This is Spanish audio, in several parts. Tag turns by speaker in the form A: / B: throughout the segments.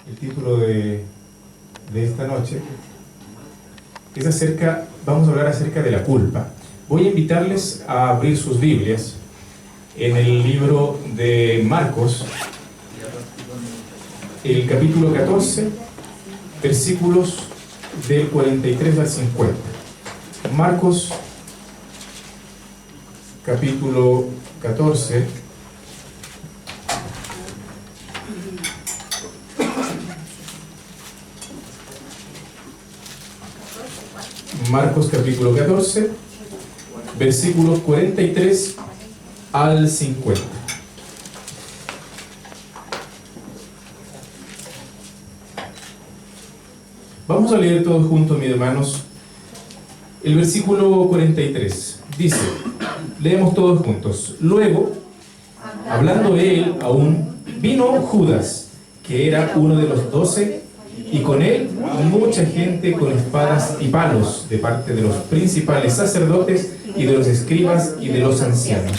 A: El título de esta noche es vamos a hablar acerca de la culpa. Voy a invitarles a abrir sus Biblias en el libro de Marcos, el capítulo 14, versículos del 43 al 50. Marcos, capítulo 14, Marcos capítulo 14, versículos 43 al 50. Vamos a leer todos juntos, mis hermanos, el versículo 43. Dice, leemos todos juntos. Luego, hablando él aún, vino Judas, que era uno de los 12, y con él mucha gente con espadas y palos, de parte de los principales sacerdotes y de los escribas y de los ancianos.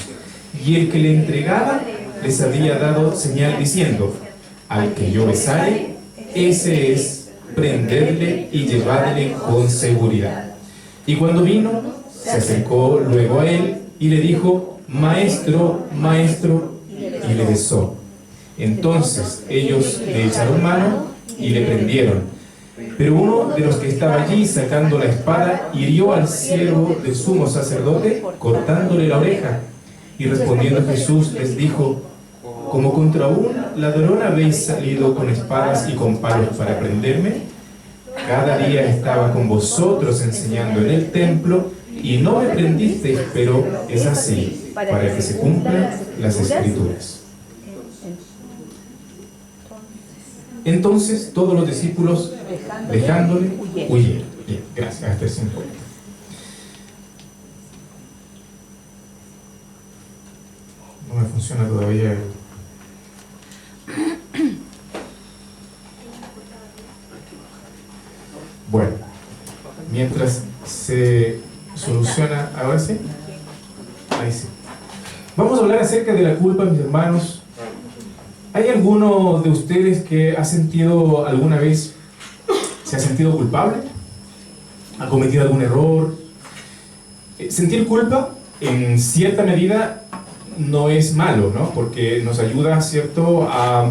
A: Y el que le entregaba les había dado señal diciendo, al que yo besare, ese es, prendedle y llevadle con seguridad. Y cuando vino, se acercó luego a él y le dijo, Maestro, Maestro, y le besó. Entonces ellos le echaron mano y le prendieron. Pero uno de los que estaba allí, sacando la espada, hirió al siervo del sumo sacerdote, cortándole la oreja. Y respondiendo Jesús les dijo, ¿como contra un ladrón habéis salido con espadas y con palos para prenderme? Cada día estaba con vosotros enseñando en el templo, y no me prendisteis, pero es así, para que se cumplan las Escrituras. Entonces todos los discípulos, dejándole, huyeron. Bien, gracias, hasta el 50. No me funciona todavía. Bueno, mientras se soluciona, ahora sí. Ahí sí. Vamos a hablar acerca de la culpa, mis hermanos. ¿Hay alguno de ustedes que ha sentido alguna vez, se ha sentido culpable? ¿Ha cometido algún error? Sentir culpa, en cierta medida, no es malo, ¿no? Porque nos ayuda, ¿cierto?, a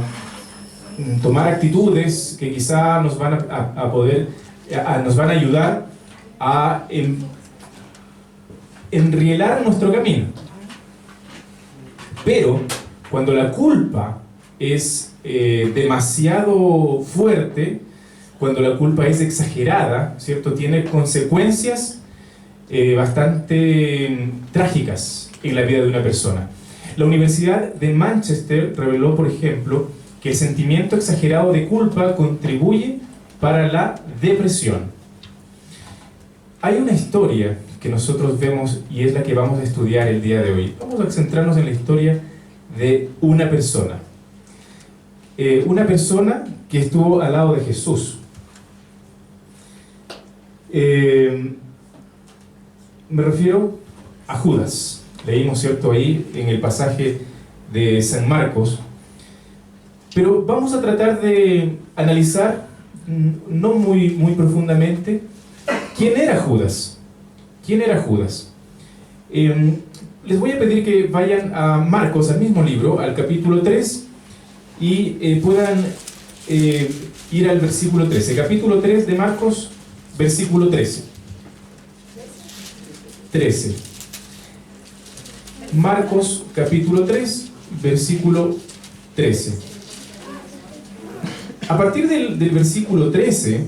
A: tomar actitudes que quizá nos van nos van a ayudar a enrielar nuestro camino. Pero cuando la culpa es demasiado fuerte, cuando la culpa es exagerada, ¿cierto?, tiene consecuencias bastante trágicas en la vida de una persona. La Universidad de Manchester reveló, por ejemplo, que el sentimiento exagerado de culpa contribuye para la depresión. Hay una historia que nosotros vemos y es la que vamos a estudiar el día de hoy. Vamos a centrarnos en la historia de una persona. Una persona que estuvo al lado de Jesús. Me refiero a Judas. Leímos, ¿cierto?, ahí en el pasaje de San Marcos. Pero vamos a tratar de analizar, no muy profundamente, ¿quién era Judas? ¿Quién era Judas? Les voy a pedir que vayan a Marcos, al mismo libro, al capítulo 3, y puedan ir al versículo 13. Capítulo 3 de Marcos, versículo 13. 13. Marcos, capítulo 3, versículo 13. A partir del versículo 13,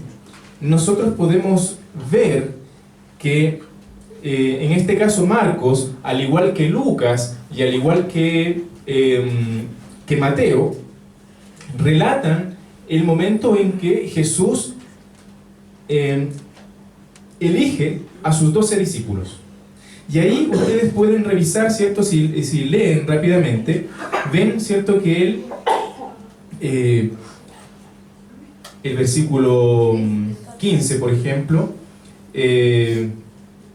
A: nosotros podemos ver que, en este caso Marcos, al igual que Lucas y al igual que Mateo, relatan el momento en que Jesús elige a sus 12 discípulos. Y ahí ustedes pueden revisar, ¿cierto? Si leen rápidamente, ven, ¿cierto?, que él, el versículo 15, por ejemplo,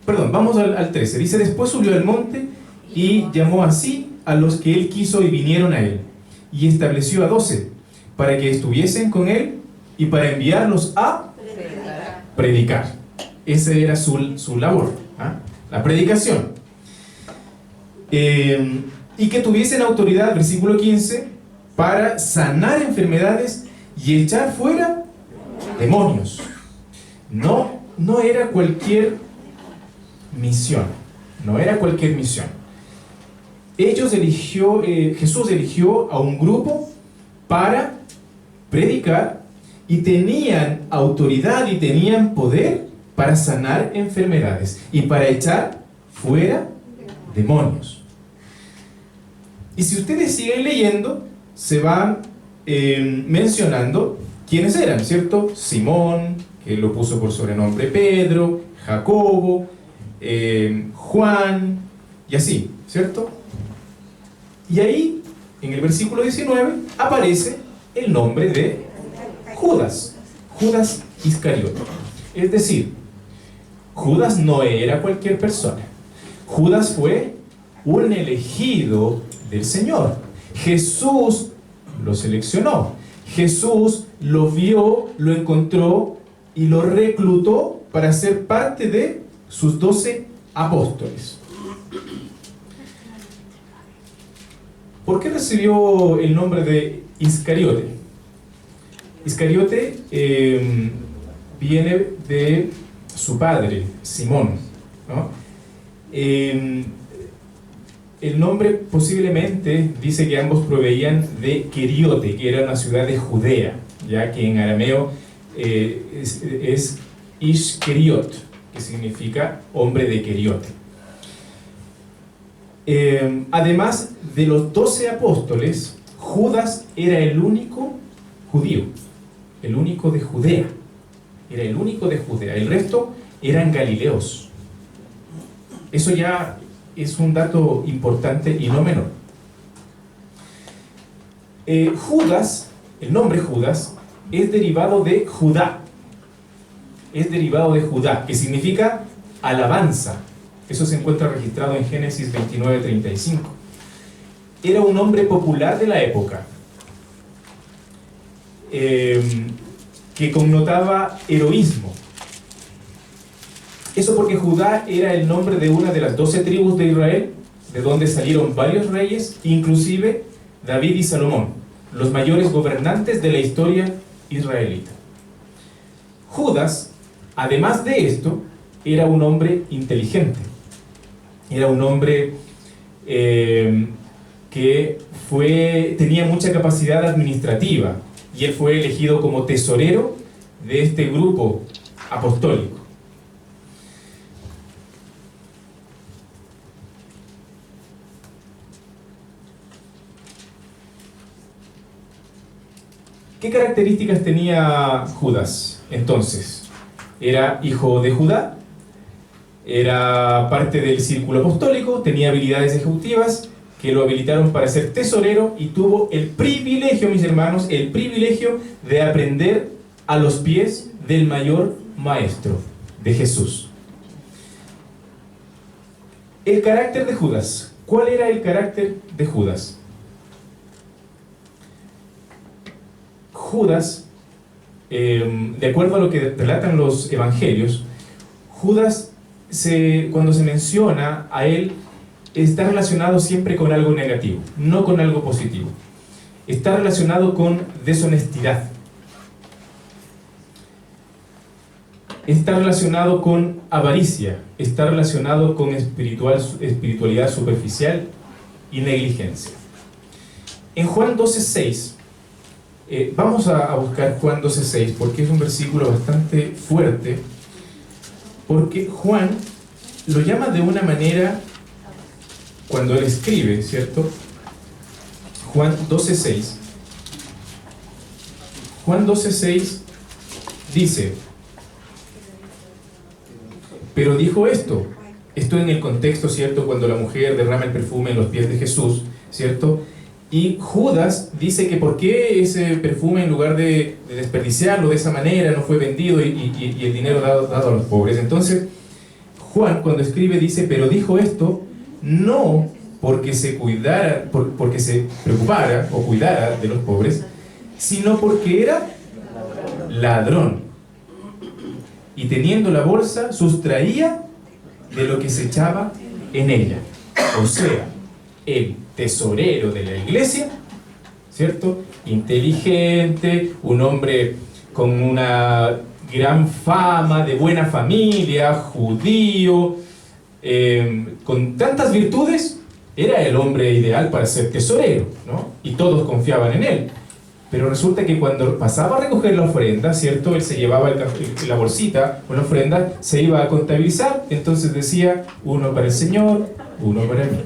A: vamos al 13. Dice, después subió al monte y llamó así a los que él quiso y vinieron a él. Y estableció a 12, para que estuviesen con él y para enviarlos a predicar. Esa era su labor, ¿ah? La predicación. Y que tuviesen autoridad, versículo 15, para sanar enfermedades y echar fuera demonios. No era cualquier misión. No era cualquier misión. Jesús eligió a un grupo para predicar y tenían autoridad y tenían poder para sanar enfermedades y para echar fuera demonios. Y si ustedes siguen leyendo, se van mencionando quiénes eran, ¿cierto? Simón, que lo puso por sobrenombre Pedro, Jacobo, Juan, y así, ¿cierto? Y ahí, en el versículo 19, aparece el nombre de Judas, Judas Iscariote. Es decir, Judas no era cualquier persona. Judas fue un elegido del Señor. Jesús lo seleccionó. Jesús lo vio, lo encontró y lo reclutó para ser parte de sus 12 apóstoles. ¿Por qué recibió el nombre de Iscariote? Iscariote viene de su padre, Simón, ¿no? El nombre posiblemente dice que ambos proveían de Queriote, que era una ciudad de Judea, ya que en arameo es Ishkeriot, que significa hombre de Queriote. Además de los 12 apóstoles, Judas era el único judío, el único de Judea. Era el único de Judea. El resto eran galileos. Eso ya es un dato importante y no menor. Judas, el nombre Judas, es derivado de Judá. Es derivado de Judá, que significa alabanza. Eso se encuentra registrado en Génesis 29:35. Era un hombre popular de la época, que connotaba heroísmo. Eso porque Judá era el nombre de una de las 12 tribus de Israel, de donde salieron varios reyes, inclusive David y Salomón, los mayores gobernantes de la historia israelita. Judas, además de esto, era un hombre inteligente. Era un hombre que tenía mucha capacidad administrativa, y él fue elegido como tesorero de este grupo apostólico. ¿Qué características tenía Judas entonces? Era hijo de Judá, era parte del círculo apostólico, tenía habilidades ejecutivas que lo habilitaron para ser tesorero y tuvo el privilegio, mis hermanos, el privilegio de aprender a los pies del mayor maestro, de Jesús. El carácter de Judas. ¿Cuál era el carácter de Judas? Judas, de acuerdo a lo que relatan los evangelios, Judas, cuando se menciona a él, está relacionado siempre con algo negativo, no con algo positivo. Está relacionado con deshonestidad. Está relacionado con avaricia. Está relacionado con espiritualidad superficial y negligencia. En Juan 12:6, vamos a buscar Juan 12:6 porque es un versículo bastante fuerte, porque Juan lo llama de una manera cuando él escribe, ¿cierto? Juan 12:6. Juan 12:6 dice: pero dijo esto en el contexto, ¿cierto? Cuando la mujer derrama el perfume en los pies de Jesús, ¿cierto? Y Judas dice que por qué ese perfume, en lugar de desperdiciarlo de esa manera, no fue vendido y el dinero dado a los pobres. Entonces Juan, cuando escribe, dice: pero dijo esto no porque se preocupara o cuidara de los pobres, sino porque era ladrón. Y teniendo la bolsa, sustraía de lo que se echaba en ella. O sea, el tesorero de la iglesia, ¿cierto? Inteligente, un hombre con una gran fama, de buena familia, judío, con tantas virtudes, era el hombre ideal para ser tesorero, ¿no? Y todos confiaban en él. Pero resulta que cuando pasaba a recoger la ofrenda, ¿cierto? Él se llevaba la bolsita con la ofrenda, se iba a contabilizar, entonces decía, 1 para el Señor, 1 para mí.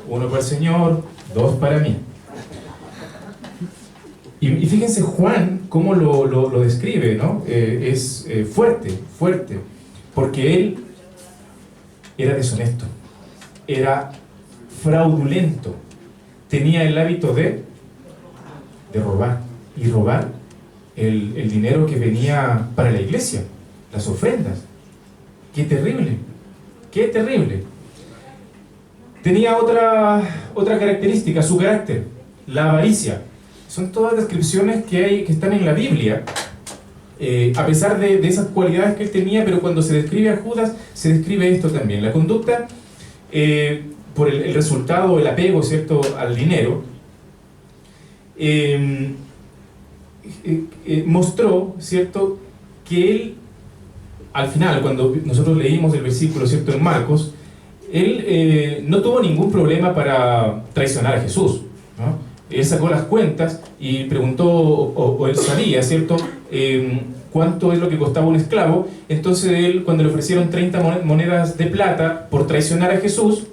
A: 1 para el Señor, 2 para mí. Y fíjense Juan cómo lo describe, ¿no? Es fuerte, fuerte, porque él era deshonesto, era fraudulento, tenía el hábito de robar, y robar el dinero que venía para la iglesia, las ofrendas. ¡Qué terrible! ¡Qué terrible! Tenía otra característica, su carácter, la avaricia. Son todas descripciones que están en la Biblia, a pesar de esas cualidades que él tenía, pero cuando se describe a Judas, se describe esto también. La conducta, por el resultado, el apego, ¿cierto?, al dinero, mostró, ¿cierto?, que él, al final, cuando nosotros leímos el versículo, ¿cierto?, en Marcos, él no tuvo ningún problema para traicionar a Jesús, ¿no? Él sacó las cuentas y preguntó, o él sabía, ¿cierto?, cuánto es lo que costaba un esclavo. Entonces él, cuando le ofrecieron 30 monedas de plata por traicionar a Jesús,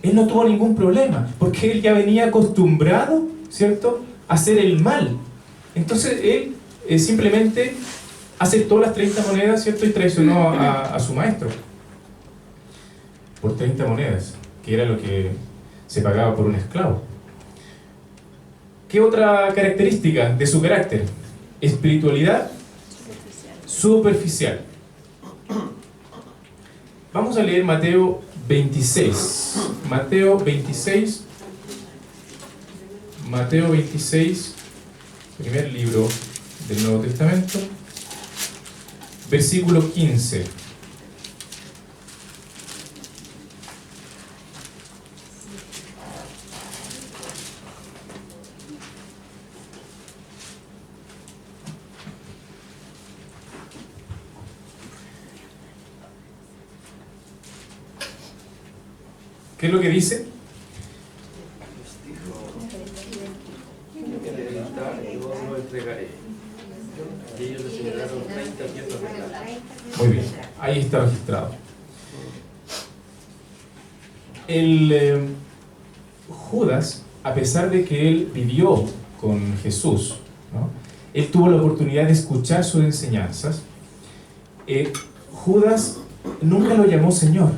A: él no tuvo ningún problema, porque él ya venía acostumbrado, ¿cierto?, a hacer el mal. Entonces él simplemente aceptó las 30 monedas, ¿cierto?, y traicionó a su maestro por 30 monedas, que era lo que se pagaba por un esclavo. ¿Qué otra característica de su carácter? Espiritualidad superficial. Vamos a leer Mateo 26. Mateo 26. Mateo 26, primer libro del Nuevo Testamento, versículo 15. ¿Qué es lo que dice? Muy bien, ahí está registrado. Judas, a pesar de que él vivió con Jesús, ¿no?, él tuvo la oportunidad de escuchar sus enseñanzas. Judas nunca lo llamó Señor.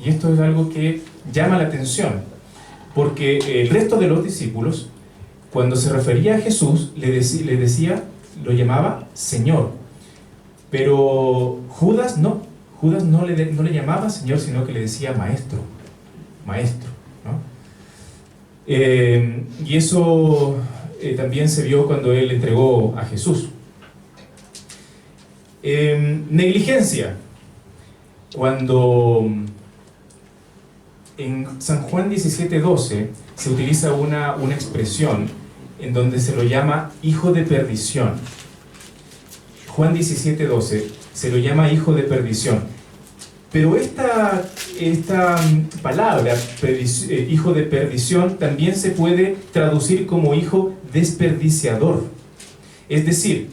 A: Y esto es algo que llama la atención, porque el resto de los discípulos, cuando se refería a Jesús, lo llamaba Señor. Pero Judas no le llamaba Señor, sino que le decía Maestro, Maestro, ¿no? Y eso también se vio cuando él entregó a Jesús. Negligencia. Cuando en San Juan 17:12 se utiliza una expresión en donde se lo llama hijo de perdición. Juan 17:12 se lo llama hijo de perdición. Pero esta palabra, hijo de perdición, también se puede traducir como hijo desperdiciador. Es decir,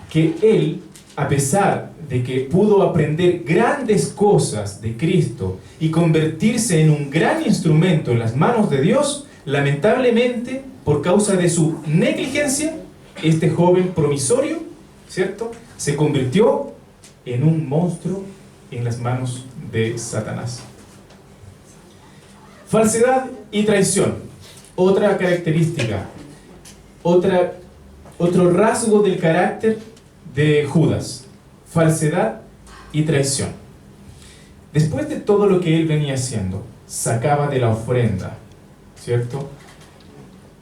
A: que él, a pesar de que pudo aprender grandes cosas de Cristo y convertirse en un gran instrumento en las manos de Dios, lamentablemente, por causa de su negligencia, este joven promisorio, ¿cierto?, se convirtió en un monstruo en las manos de Satanás. Falsedad y traición. Otra característica, otro rasgo del carácter de Judas. Falsedad y traición. Después de todo lo que él venía haciendo, sacaba de la ofrenda, ¿cierto?,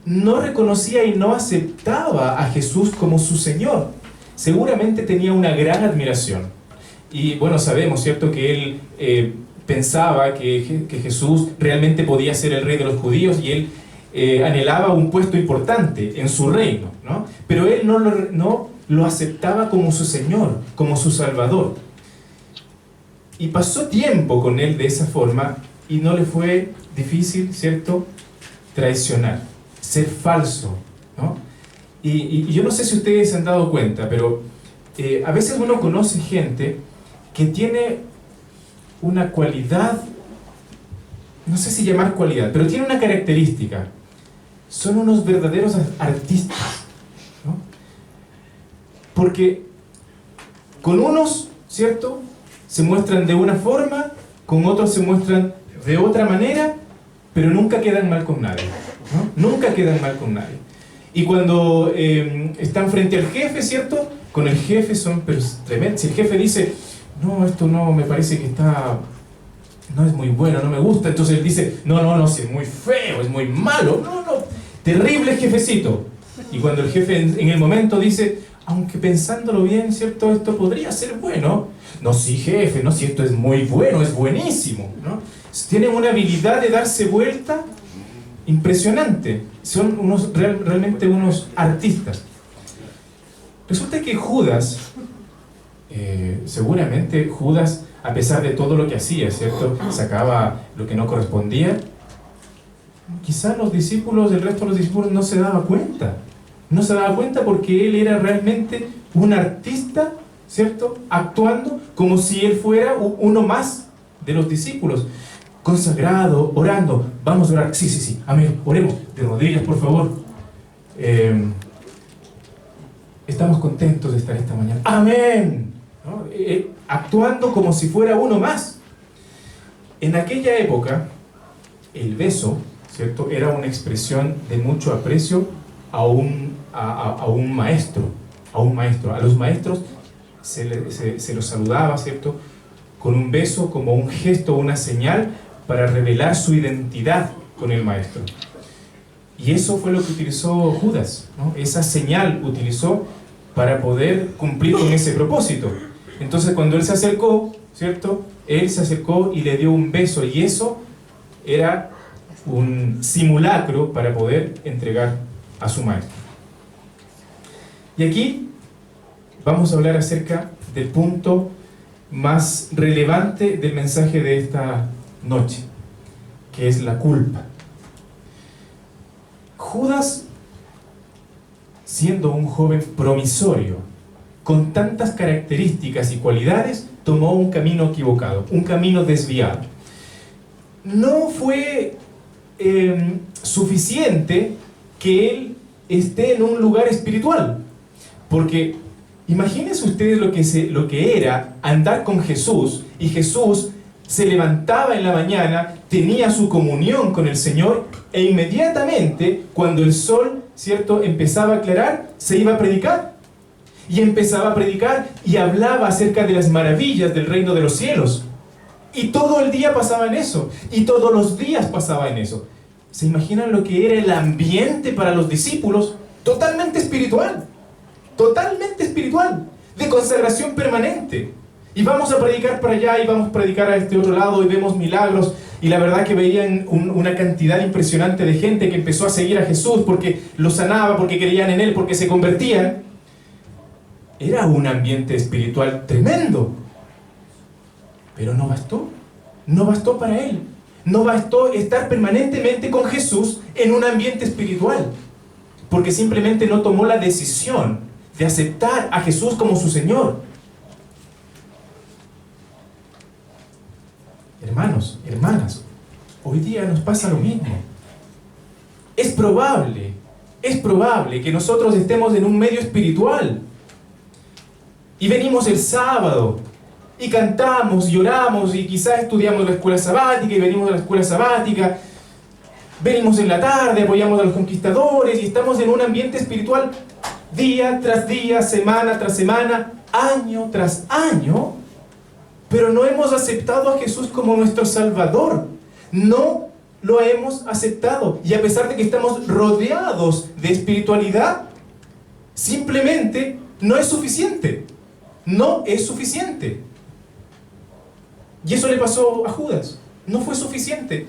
A: no reconocía y no aceptaba a Jesús como su Señor. Seguramente tenía una gran admiración. Y bueno, sabemos, ¿cierto?, que él pensaba que Jesús realmente podía ser el rey de los judíos y él anhelaba un puesto importante en su reino, ¿no? Pero él no lo aceptaba como su Señor, como su Salvador. Y pasó tiempo con él de esa forma y no le fue difícil, ¿cierto?, traicionar, ser falso, ¿no? Y yo no sé si ustedes se han dado cuenta, pero a veces uno conoce gente que tiene una cualidad, no sé si llamar cualidad, pero tiene una característica. Son unos verdaderos artistas, ¿no? Porque con unos, ¿cierto?, se muestran de una forma, con otros se muestran de otra manera, pero nunca quedan mal con nadie, ¿no? Nunca quedan mal con nadie. Y cuando están frente al jefe, ¿cierto?, con el jefe son tremendos. Si el jefe dice, no, esto no, me parece que no es muy bueno, no me gusta, entonces él dice, no, si es muy feo, es muy malo, no, terrible jefecito. Y cuando el jefe en el momento dice, aunque pensándolo bien, ¿cierto?, esto podría ser bueno. No, sí, jefe, no, si esto es muy bueno, es buenísimo, ¿no? Tienen una habilidad de darse vuelta impresionante. Son realmente unos artistas. Resulta que Judas, seguramente Judas, a pesar de todo lo que hacía, ¿cierto?, sacaba lo que no correspondía. Quizás el resto de los discípulos no se daba cuenta. No se daba cuenta porque él era realmente un artista, ¿cierto?, actuando como si él fuera uno más de los discípulos. Consagrado, orando. Vamos a orar. Sí. Amén. Oremos. De rodillas, por favor. Estamos contentos de estar esta mañana. Amén. ¿No? Actuando como si fuera uno más. En aquella época, el beso, ¿cierto?, era una expresión de mucho aprecio a un maestro. A los maestros se los saludaba, ¿cierto?, con un beso, como un gesto, una señal para revelar su identidad con el maestro. Y eso fue lo que utilizó Judas, ¿no? Esa señal utilizó para poder cumplir con ese propósito. Entonces cuando él se acercó, ¿cierto?, él se acercó y le dio un beso, y eso era un simulacro para poder entregar a su maestro. Y aquí vamos a hablar acerca del punto más relevante del mensaje de esta noche, que es la culpa. Judas, siendo un joven promisorio, con tantas características y cualidades, tomó un camino equivocado, un camino desviado. No fue suficiente que él esté en un lugar espiritual, porque imagínense ustedes lo que era andar con Jesús, y Jesús se levantaba en la mañana, tenía su comunión con el Señor, e inmediatamente, cuando el sol, ¿cierto?, empezaba a aclarar, se iba a predicar. Y empezaba a predicar y hablaba acerca de las maravillas del reino de los cielos. Y todo el día pasaba en eso, y todos los días pasaba en eso. ¿Se imaginan lo que era el ambiente para los discípulos? Totalmente espiritual, de consagración permanente. Y vamos a predicar para allá, y vamos a predicar a este otro lado, y vemos milagros, y la verdad que veían una cantidad impresionante de gente que empezó a seguir a Jesús porque lo sanaba, porque creían en Él, porque se convertían. Era un ambiente espiritual tremendo. Pero no bastó para él. No bastó estar permanentemente con Jesús en un ambiente espiritual, porque simplemente no tomó la decisión de aceptar a Jesús como su Señor. Hermanos, hermanas, hoy día nos pasa lo mismo. Es probable que nosotros estemos en un medio espiritual y venimos el sábado y cantamos y oramos, y quizás estudiamos la escuela sabática y venimos de la escuela sabática, venimos en la tarde, apoyamos a los conquistadores y estamos en un ambiente espiritual día tras día, semana tras semana, año tras año, pero no hemos aceptado a Jesús como nuestro Salvador. No lo hemos aceptado. Y a pesar de que estamos rodeados de espiritualidad, simplemente no es suficiente. No es suficiente. Y eso le pasó a Judas. No fue suficiente.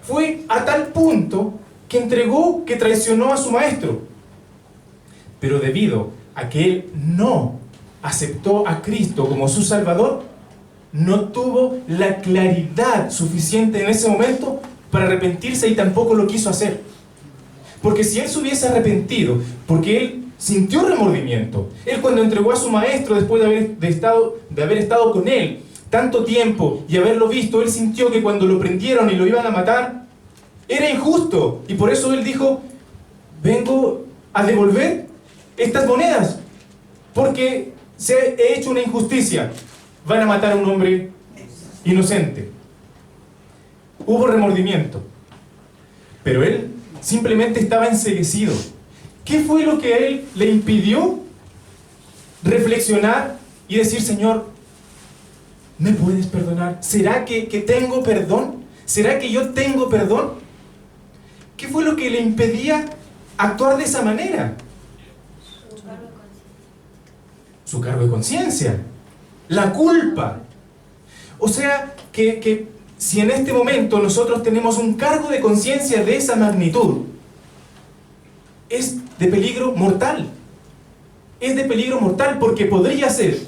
A: Fue a tal punto que entregó, que traicionó a su maestro. Pero debido a que él no aceptó a Cristo como su Salvador, no tuvo la claridad suficiente en ese momento para arrepentirse y tampoco lo quiso hacer. Porque si él se hubiese arrepentido, porque él sintió remordimiento, él cuando entregó a su maestro después de haber estado con él tanto tiempo y haberlo visto, él sintió que cuando lo prendieron y lo iban a matar, era injusto. Y por eso él dijo, vengo a devolver estas monedas, porque se he hecho una injusticia. Van a matar a un hombre inocente. Hubo remordimiento, pero él simplemente estaba enceguecido. ¿Qué fue lo que a él le impidió reflexionar y decir, Señor, ¿me puedes perdonar? ¿Será que tengo perdón? ¿Será que yo tengo perdón? ¿Qué fue lo que le impedía actuar de esa manera? Su cargo de conciencia. La culpa. O sea, que si en este momento nosotros tenemos un cargo de conciencia de esa magnitud, es de peligro mortal. Es de peligro mortal porque podría ser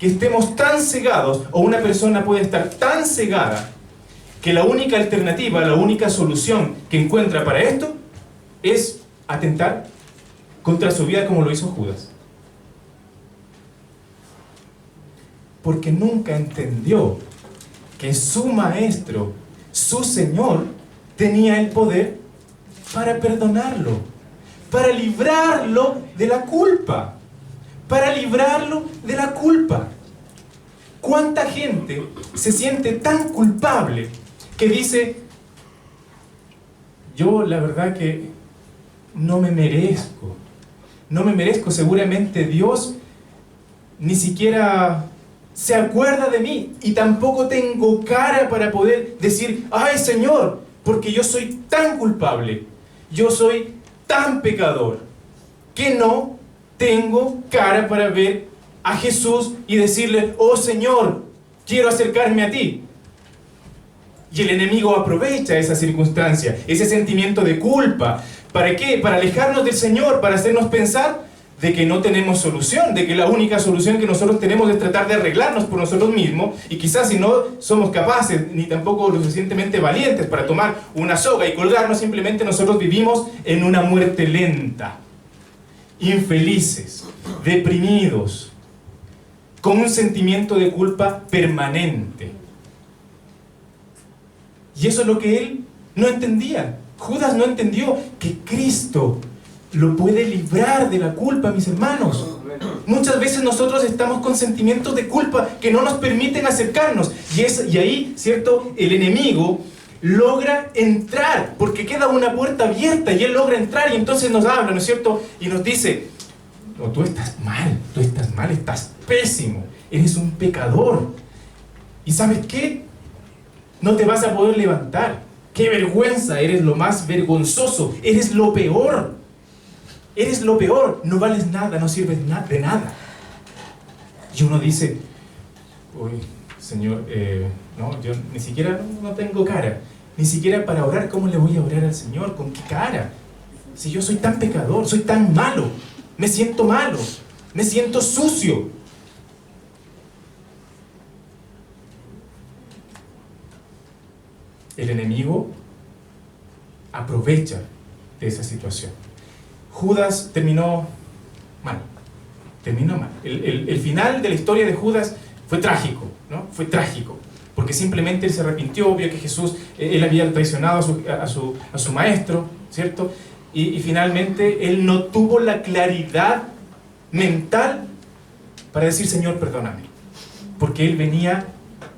A: que estemos tan cegados, o una persona puede estar tan cegada, que la única alternativa, la única solución que encuentra para esto es atentar contra su vida como lo hizo Judas. Porque nunca entendió que su maestro, su Señor, tenía el poder para perdonarlo, para librarlo de la culpa, para librarlo de la culpa. ¿Cuánta gente se siente tan culpable que dice, yo la verdad que no me merezco, seguramente Dios ni siquiera se acuerda de mí y tampoco tengo cara para poder decir, ay Señor, porque yo soy tan culpable, yo soy tan pecador, que no tengo cara para ver a Jesús y decirle, oh Señor, quiero acercarme a ti. Y el enemigo aprovecha esa circunstancia, ese sentimiento de culpa. ¿Para qué? Para alejarnos del Señor, para hacernos pensar de que no tenemos solución, de que la única solución que nosotros tenemos es tratar de arreglarnos por nosotros mismos, y quizás si no somos capaces, ni tampoco lo suficientemente valientes para tomar una soga y colgarnos, simplemente nosotros vivimos en una muerte lenta, infelices, deprimidos, con un sentimiento de culpa permanente. Y eso es lo que él no entendía. Judas no entendió que Cristo lo puede librar de la culpa, mis hermanos. Muchas veces nosotros estamos con sentimientos de culpa que no nos permiten acercarnos. Y ahí, ¿cierto? El enemigo logra entrar, porque queda una puerta abierta y él logra entrar y entonces nos habla, ¿no es cierto? Y nos dice, no, tú estás mal, estás pésimo, eres un pecador. ¿Y sabes qué? No te vas a poder levantar. ¡Qué vergüenza! Eres lo más vergonzoso, eres lo peor. Eres lo peor, no vales nada, no sirves de nada. Y uno dice, uy, Señor, no, yo ni siquiera no tengo cara, ni siquiera para orar. ¿Cómo le voy a orar al Señor? ¿Con qué cara? Si yo soy tan pecador, soy tan malo, me siento malo, me siento sucio. El enemigo aprovecha de esa situación. Judas terminó mal. El final de la historia de Judas fue trágico, ¿no? Fue trágico, porque simplemente él se arrepintió, vio que Jesús, él había traicionado a su maestro, ¿cierto? Y finalmente él no tuvo la claridad mental para decir, Señor, perdóname, porque él venía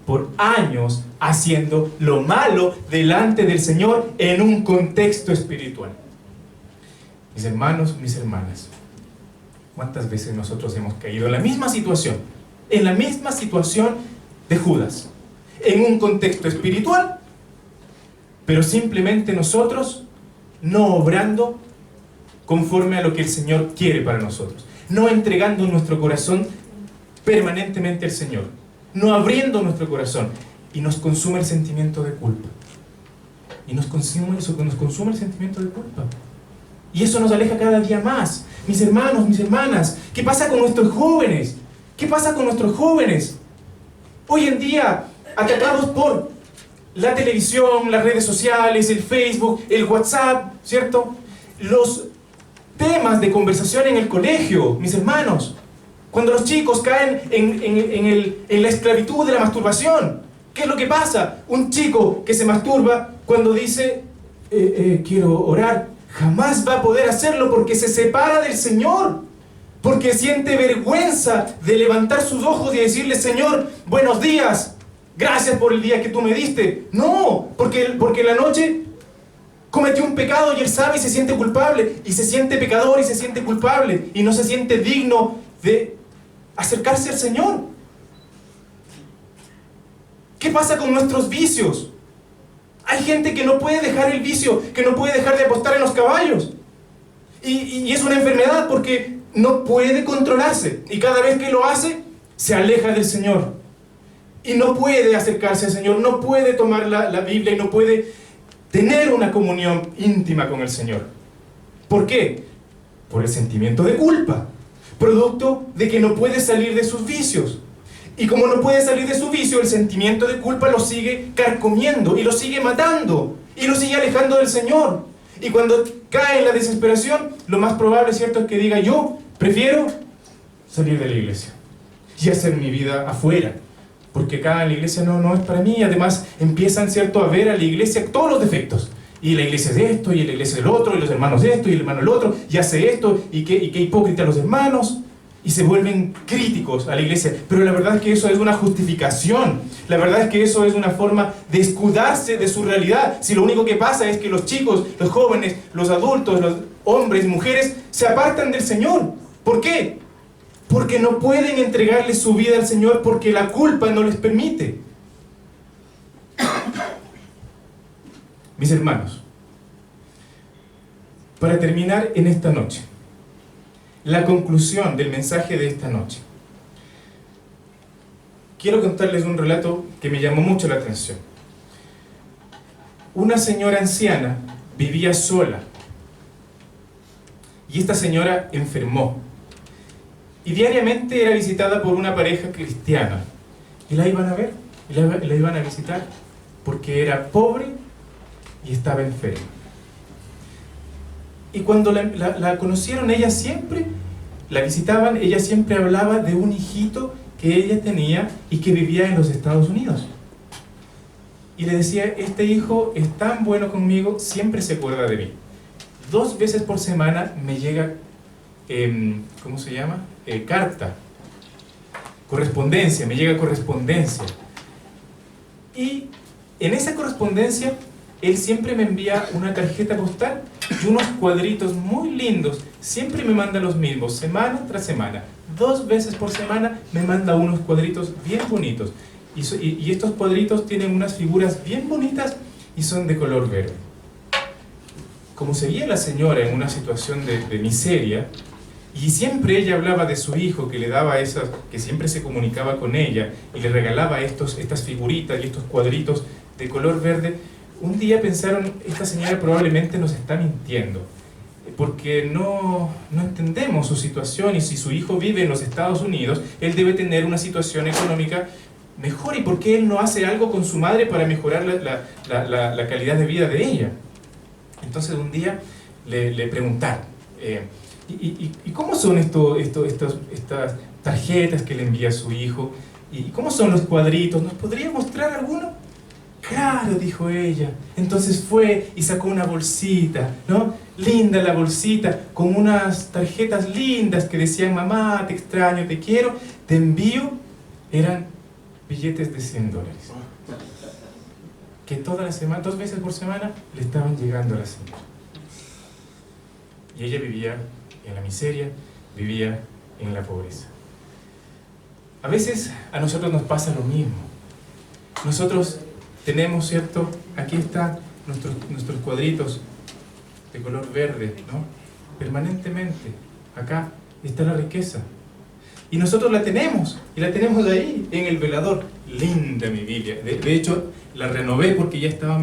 A: por años haciendo lo malo delante del Señor en un contexto espiritual. Mis hermanos, mis hermanas, ¿cuántas veces nosotros hemos caído en la misma situación de Judas, en un contexto espiritual, pero simplemente nosotros no obrando conforme a lo que el Señor quiere para nosotros, no entregando nuestro corazón permanentemente al Señor, no abriendo nuestro corazón, y nos consume el sentimiento de culpa. Y nos consume el sentimiento de culpa. Y eso nos aleja cada día más. Mis hermanos, mis hermanas, ¿qué pasa con nuestros jóvenes? ¿Qué pasa con nuestros jóvenes? Hoy en día, atacados por la televisión, las redes sociales, el Facebook, el WhatsApp, ¿cierto? Los temas de conversación en el colegio, mis hermanos. Cuando los chicos caen en la esclavitud de la masturbación, ¿qué es lo que pasa? Un chico que se masturba cuando dice, quiero orar, jamás va a poder hacerlo porque se separa del Señor, porque siente vergüenza de levantar sus ojos y decirle, Señor, buenos días, gracias por el día que tú me diste. No, porque en la noche cometió un pecado y él sabe y se siente culpable, y se siente pecador y se siente culpable, y no se siente digno de acercarse al Señor. ¿Qué pasa con nuestros vicios? Hay gente que no puede dejar el vicio, que no puede dejar de apostar en los caballos. Y es una enfermedad porque no puede controlarse. Y cada vez que lo hace, se aleja del Señor. Y no puede acercarse al Señor, no puede tomar la Biblia y no puede tener una comunión íntima con el Señor. ¿Por qué? Por el sentimiento de culpa, producto de que no puede salir de sus vicios. Y como no puede salir de su vicio, el sentimiento de culpa lo sigue carcomiendo y lo sigue matando y lo sigue alejando del Señor. Y cuando cae en la desesperación, lo más probable, ¿cierto?, es que diga, yo prefiero salir de la iglesia y hacer mi vida afuera, porque acá en la iglesia no es para mí. Además empiezan, ¿cierto?, a ver a la iglesia todos los defectos. Y la iglesia es de esto, y la iglesia es del otro, y los hermanos de esto, y el hermano del otro, y hace esto, y qué hipócrita los hermanos. Y se vuelven críticos a la iglesia. Pero la verdad es que eso es una justificación. La verdad es que eso es una forma de escudarse de su realidad. Si lo único que pasa es que los chicos, los jóvenes, los adultos, los hombres y mujeres se apartan del Señor. ¿Por qué? Porque no pueden entregarle su vida al Señor porque la culpa no les permite. Mis hermanos, para terminar en esta noche, la conclusión del mensaje de esta noche, quiero contarles un relato que me llamó mucho la atención. Una señora anciana vivía sola y esta señora enfermó y diariamente era visitada por una pareja cristiana y la iban a ver, la iban a visitar porque era pobre y estaba enferma. Y cuando la conocieron, ella siempre la visitaban, ella siempre hablaba de un hijito que ella tenía y que vivía en los Estados Unidos. Y le decía, este hijo es tan bueno conmigo, siempre se acuerda de mí. 2 veces por semana me llega, ¿cómo se llama? Carta, correspondencia, me llega correspondencia. Y en esa correspondencia, él siempre me envía una tarjeta postal y unos cuadritos muy lindos. Siempre me manda los mismos, semana tras semana. 2 veces por semana me manda unos cuadritos bien bonitos. Y estos cuadritos tienen unas figuras bien bonitas y son de color verde. Como se veía la señora en una situación de miseria, y siempre ella hablaba de su hijo, que le daba esas, que siempre se comunicaba con ella, y le regalaba estas figuritas y estos cuadritos de color verde, un día pensaron, esta señora probablemente nos está mintiendo, porque no entendemos su situación, y si su hijo vive en los Estados Unidos, él debe tener una situación económica mejor, y por qué él no hace algo con su madre para mejorar la calidad de vida de ella. Entonces un día le preguntaron, ¿y cómo son estas tarjetas que le envía su hijo? ¿Y cómo son los cuadritos? ¿Nos podría mostrar alguno? Claro, dijo ella. Entonces fue y sacó una bolsita, ¿no? Linda la bolsita, con unas tarjetas lindas que decían, mamá, te extraño, te quiero, te envío. Eran billetes de $100. Que toda la semana, 2 veces por semana, le estaban llegando a la señora. Y ella vivía en la miseria, vivía en la pobreza. A veces a nosotros nos pasa lo mismo. Nosotros tenemos, ¿cierto? Aquí está nuestros cuadritos de color verde, ¿no? Permanentemente. Acá está la riqueza. Y nosotros la tenemos, y la tenemos ahí, en el velador. Linda mi Biblia. De hecho, la renové porque ya estaba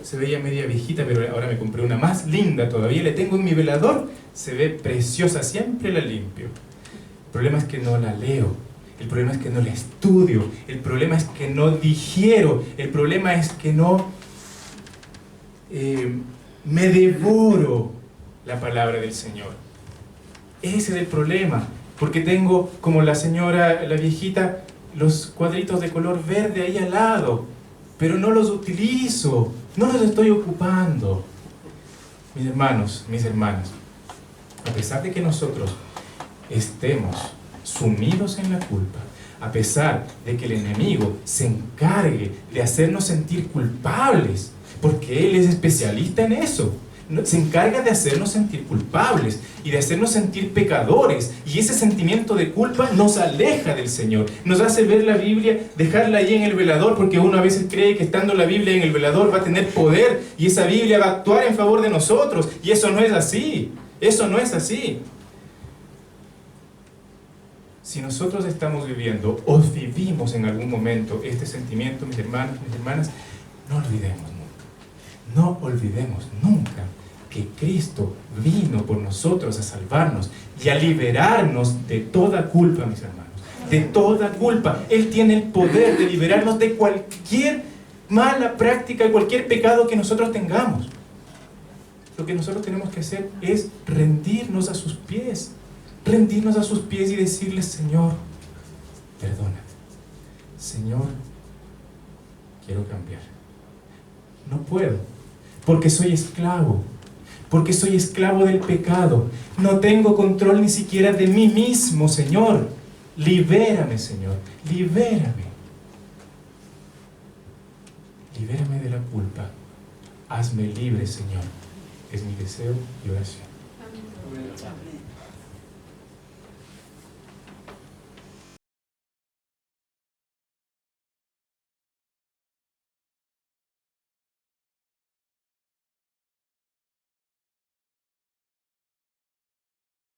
A: se veía media viejita, pero ahora me compré una más linda todavía. La tengo en mi velador, se ve preciosa, siempre la limpio. El problema es que no la leo, el problema es que no la estudio, el problema es que no digiero, el problema es que no me devoro la palabra del Señor. Ese es el problema. Porque tengo, como la señora, la viejita, los cuadritos de color verde ahí al lado, pero no los utilizo, no los estoy ocupando. Mis hermanos, mis hermanas, a pesar de que nosotros estemos sumidos en la culpa, a pesar de que el enemigo se encargue de hacernos sentir culpables, porque él es especialista en eso, se encarga de hacernos sentir culpables y de hacernos sentir pecadores, y ese sentimiento de culpa nos aleja del Señor, nos hace ver la Biblia, dejarla ahí en el velador, porque uno a veces cree que estando la Biblia en el velador va a tener poder y esa Biblia va a actuar en favor de nosotros, y eso no es así, eso no es así. Si nosotros estamos viviendo o vivimos en algún momento este sentimiento, mis hermanos, mis hermanas, no olvidemos nunca que Cristo vino por nosotros a salvarnos y a liberarnos de toda culpa, mis hermanos, de toda culpa. Él tiene el poder de liberarnos de cualquier mala práctica, de cualquier pecado que nosotros tengamos. Lo que nosotros tenemos que hacer es rendirnos a sus pies y decirle: Señor, perdóname, Señor, quiero cambiar. No puedo, porque soy esclavo del pecado, no tengo control ni siquiera de mí mismo, Señor. Libérame, Señor, libérame de la culpa, hazme libre, Señor. Es mi deseo y oración.
B: Amén.